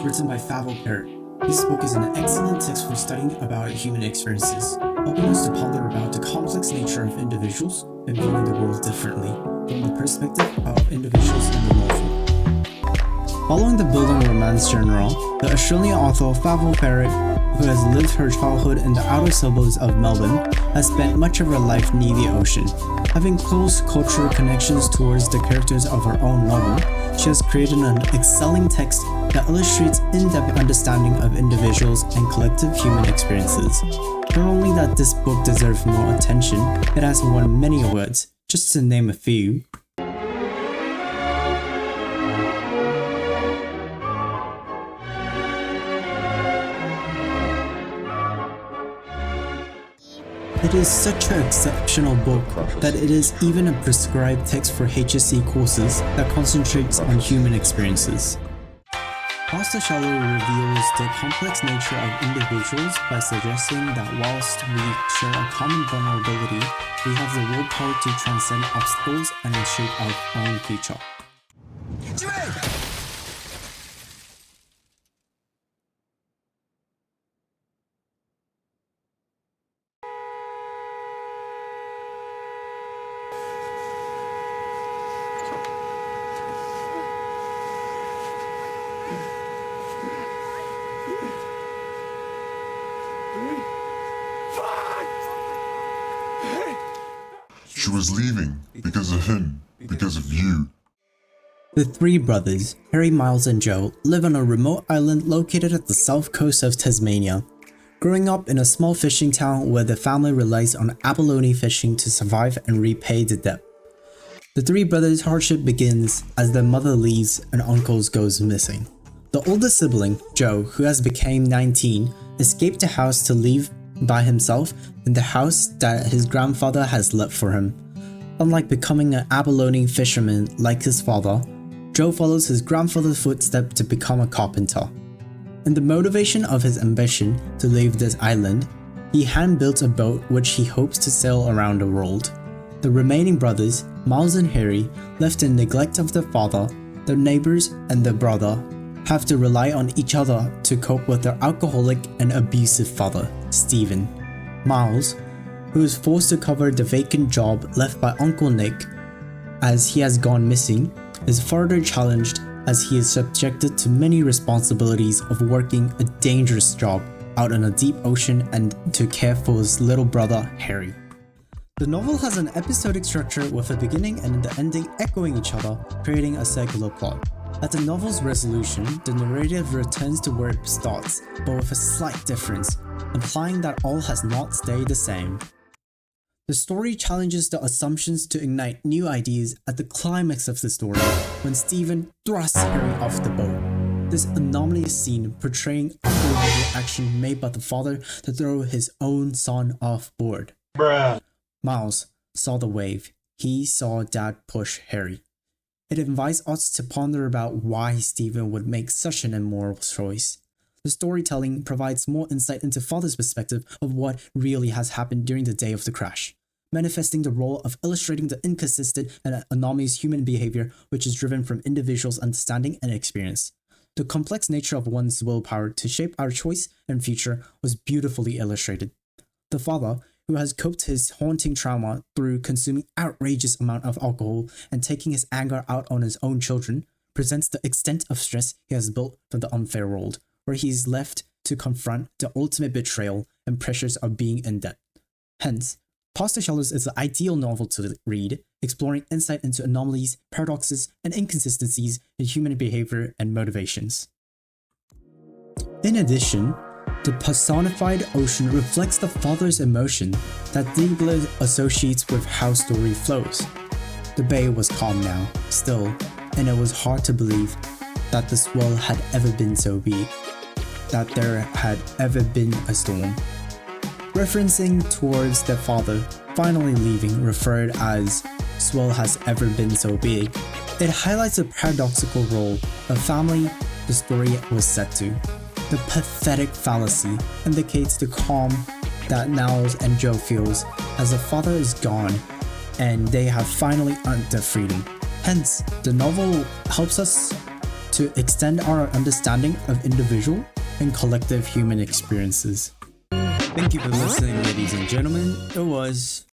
written by Favo Parrot. This book is an excellent text for studying about human experiences, helping us to ponder about the complex nature of individuals and viewing the world differently from the perspective of individuals in the novel. Following the building romance genre, the Australian author Favo Parrot, who has lived her childhood in the outer suburbs of Melbourne, has spent much of her life near the ocean. Having close cultural connections towards the characters of her own novel, she has created an excelling text that illustrates in-depth understanding of individuals and collective human experiences. Not only that this book deserves more attention, it has won many awards, just to name a few. It is such an exceptional book that it is even a prescribed text for HSC courses that concentrates on human experiences. Past the Shallow reveals the complex nature of individuals by suggesting that whilst we share a common vulnerability, we have the willpower to transcend obstacles and shape our own future. She was leaving because of him, because of you. The three brothers, Harry, Miles, and Joe, live on a remote island located at the south coast of Tasmania. Growing up in a small fishing town where the family relies on abalone fishing to survive and repay the debt. The three brothers' hardship begins as their mother leaves and uncle goes missing. The oldest sibling, Joe, who has become 19, escaped the house to live by himself in the house that his grandfather has left for him. Unlike becoming an abalone fisherman like his father, Joe follows his grandfather's footsteps to become a carpenter. In the motivation of his ambition to leave this island, he hand-built a boat which he hopes to sail around the world. The remaining brothers, Miles and Harry, left in neglect of their father, their neighbors, and their brother, have to rely on each other to cope with their alcoholic and abusive father, Stephen. Miles, who is forced to cover the vacant job left by Uncle Nick as he has gone missing, is further challenged as he is subjected to many responsibilities of working a dangerous job out on a deep ocean and to care for his little brother, Harry. The novel has an episodic structure with a beginning and the ending echoing each other, creating a circular plot. At the novel's resolution, the narrative returns to where it starts, but with a slight difference, implying that all has not stayed the same. The story challenges the assumptions to ignite new ideas at the climax of the story, when Stephen thrusts Harry off the boat. This anomalous scene portraying unbelievable action made by the father to throw his own son off board. Bruh. Miles saw the wave. He saw Dad push Harry. It invites us to ponder about why Stephen would make such an immoral choice. The storytelling provides more insight into father's perspective of what really has happened during the day of the crash, manifesting the role of illustrating the inconsistent and anomalous human behavior which is driven from individuals' understanding and experience. The complex nature of one's willpower to shape our choice and future was beautifully illustrated. The father, who has coped his haunting trauma through consuming outrageous amount of alcohol and taking his anger out on his own children, presents the extent of stress he has built from the unfair world, where he is left to confront the ultimate betrayal and pressures of being in debt. Hence, Past the Shallows is the ideal novel to read, exploring insight into anomalies, paradoxes, and inconsistencies in human behavior and motivations. In addition, the personified ocean reflects the father's emotion that deeply associates with how story flows. The bay was calm now, still, and it was hard to believe that the swell had ever been so big, that there had ever been a storm. Referencing towards their father finally leaving, referred as swell has ever been so big, it highlights the paradoxical role of family the story was set to. The pathetic fallacy indicates the calm that Niles and Joe feels as the father is gone and they have finally earned their freedom. Hence, the novel helps us to extend our understanding of individual and collective human experiences. Thank you for listening, ladies and gentlemen. It was